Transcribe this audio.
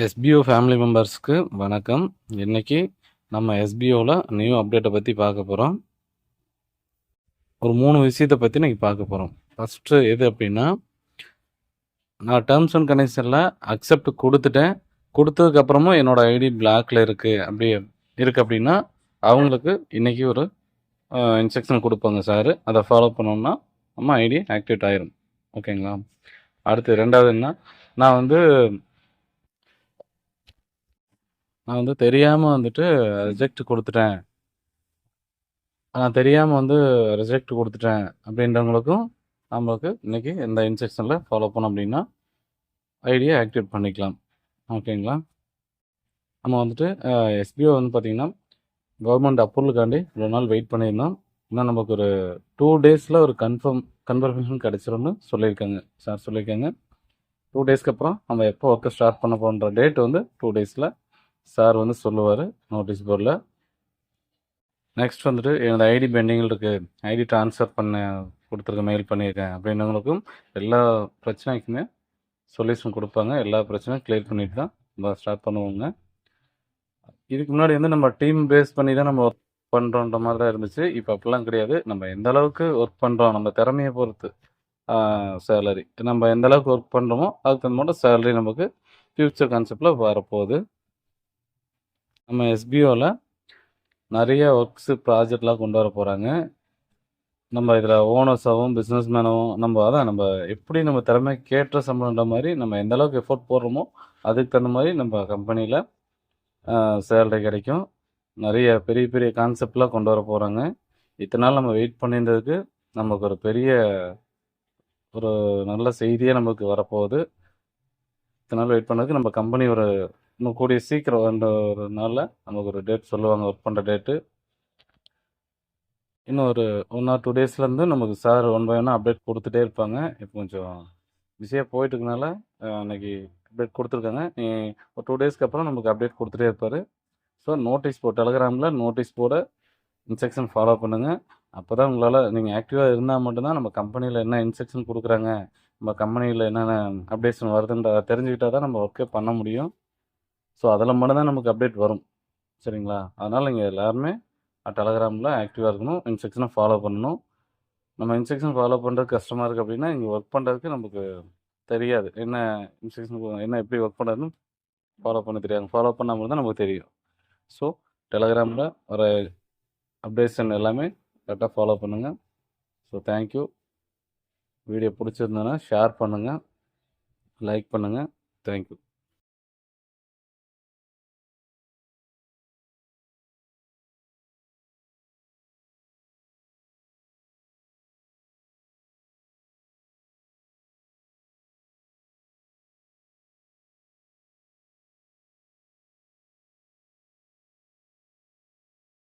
SPO family மெம்பர்ஸ்க்கு வணக்கம். இன்னைக்கு நம்ம எஸ்பிஓவில் நியூ அப்டேட்டை பற்றி பார்க்க போகிறோம். ஒரு 3 விஷயத்தை பற்றி இன்னைக்கு பார்க்க போகிறோம். ஃபஸ்ட்டு எது அப்படின்னா, நான் டேர்ம்ஸ் அண்ட் கண்டிஷனில் அக்செப்ட் கொடுத்துட்டேன். கொடுத்ததுக்கப்புறமும் என்னோட ஐடி பிளாக்ல இருக்குது அப்படின்னா அவங்களுக்கு இன்றைக்கி ஒரு இன்ஸ்ட்ரக்ஷன் கொடுப்பாங்க சார். அதை ஃபாலோ பண்ணோம்னா நம்ம ஐடி ஆக்டிவேட் ஆயிரும். ஓகேங்களா? அடுத்து ரெண்டாவது என்ன, நான் வந்து தெரியாமல் ரிஜெக்ட் கொடுத்துட்டேன். நான் தெரியாமல் ரிஜெக்ட் கொடுத்துட்டேன் அப்படின்றவங்களுக்கும் நம்மளுக்கு இன்றைக்கி இந்த இன்ஸ்ட்ரக்ஷனில் ஃபாலோ பண்ணோம் அப்படின்னா ஐடியை ஆக்டிவேட் பண்ணிக்கலாம். ஓகேங்களா? நம்ம எஸ்பிஓ பார்த்திங்கன்னா கவர்மெண்ட் அப்ரூவலுக்காண்டி இவ்வளோ நாள் வெயிட் பண்ணியிருந்தோம். இன்னும் நமக்கு ஒரு 2 டேஸில் ஒரு கன்ஃபர்மேஷன் கிடச்சிரும்னு சொல்லியிருக்காங்க சார். 2 டேஸ்க்கு அப்புறம் நம்ம எப்போ ஒர்க்கை ஸ்டார்ட் பண்ண போகிற டேட் 2 டேஸில் சார் சொல்லுவார் நோட்டீஸ் போர்டில். நெக்ஸ்ட் எனது ஐடி பெண்டிங்கில் இருக்குது, ஐடி ட்ரான்ஸ்ஃபர் கொடுத்துருக்கேன், மெயில் பண்ணியிருக்கேன் அப்படின்றவங்களுக்கும் எல்லா பிரச்சனைக்குமே சொல்யூஷன் கொடுப்பாங்க. எல்லா பிரச்சனையும் கிளியர் பண்ணிட்டு தான் நம்ம ஸ்டார்ட் பண்ணுவோங்க. இதுக்கு முன்னாடி நம்ம டீம் பேஸ் பண்ணி தான் நம்ம ஒர்க் பண்ணுறோன்ற மாதிரி தான் இருந்துச்சு. இப்போ அப்படிலாம் கிடையாது. நம்ம எந்த அளவுக்கு ஒர்க் பண்ணுறோம், நம்ம திறமையை பொறுத்து சேலரி, நம்ம எந்த அளவுக்கு ஒர்க் பண்ணுறோமோ அதுக்கு தகுந்த மட்டும் சேலரி நமக்கு ஃப்யூச்சர் கான்செப்டில் வரப்போகுது. நம்ம எஸ்பிஓவில் நிறைய ஒர்க்ஸு ப்ராஜெக்ட்லாம் கொண்டு வர போகிறாங்க. நம்ம இதில் ஓனர்ஸாகவும் பிஸ்னஸ் மேனாகவும் நம்ம எப்படி நம்ம திறமைக்கு ஏற்ற சம்பளம்ன்ற மாதிரி நம்ம எந்த அளவுக்கு எஃபோர்ட் போடுறோமோ அதுக்கு தகுந்த மாதிரி நம்ம கம்பெனியில் சேலரி கிடைக்கும். நிறைய பெரிய பெரிய கான்செப்ட்லாம் கொண்டு வர போகிறாங்க. இத்தனை நாள் நம்ம வெயிட் பண்ணியிருந்ததுக்கு நமக்கு ஒரு நல்ல செய்தியாக நமக்கு வரப்போகுது. இத்தனை நாள் வெயிட் பண்ணதுக்கு நம்ம கம்பெனி இன்னும் கூடிய சீக்கிரம் ஒரு நாளில் நமக்கு ஒரு டேட் சொல்லுவாங்க, ஒர்க் பண்ணுற டேட்டு. இன்னும் ஒரு 1 or 2 டேஸ்லேருந்து நமக்கு சார் 1 by 1 அப்டேட் கொடுத்துட்டே இருப்பாங்க. இப்போ கொஞ்சம் பிஸியாக போயிட்டுருக்கனால அன்றைக்கி அப்டேட் கொடுத்துருக்காங்க. ஒரு 2 டேஸ்க்கு அப்புறம் நமக்கு அப்டேட் கொடுத்துட்டே இருப்பார். ஸோ நோட்டீஸ் போர்டு, டெலகிராமில் நோட்டீஸ் போர்டை இன்ஸ்ட்ரக்ஷன் ஃபாலோ பண்ணுங்கள். அப்போ தான் உங்களால் நீங்கள் ஆக்டிவாக இருந்தால் மட்டும்தான் நம்ம கம்பெனியில் என்ன இன்ஸ்ட்ரக்ஷன் கொடுக்குறாங்க, நம்ம கம்பெனியில் என்னென்ன அப்டேட்ஸன் வருதுன்ற தெரிஞ்சுக்கிட்டால் தான் நம்ம ஒர்க்கே பண்ண முடியும். ஸோ அதில் மட்டும்தான் நமக்கு அப்டேட் வரும். சரிங்களா? அதனால் நீங்கள் எல்லாருமே டெலகிராமில் ஆக்டிவாக இருக்கணும், இன்ஸ்ட்ரக்ஷனை ஃபாலோ பண்ணணும். நம்ம இன்ஸ்ட்ரக்ஷன் ஃபாலோ பண்ணுறது கஷ்டமாக இருக்குது அப்படின்னா இங்கே ஒர்க் பண்ணுறதுக்கு நமக்கு தெரியாது. என்ன இன்ஸ்ட்ரக்ஷன் என்ன எப்படி ஒர்க் பண்ணுறதுன்னு ஃபாலோ பண்ண தெரியாது. ஃபாலோ பண்ணாமல் தான் நமக்கு தெரியும். ஸோ டெலகிராமில் வர அப்டேஷன் எல்லாமே கரெக்டாக ஃபாலோ பண்ணுங்கள். So thank you. வீடியோ பிடிச்சிருந்ததுன்னா ஷேர் பண்ணுங்கள், லைக் பண்ணுங்கள். தேங்க்யூ.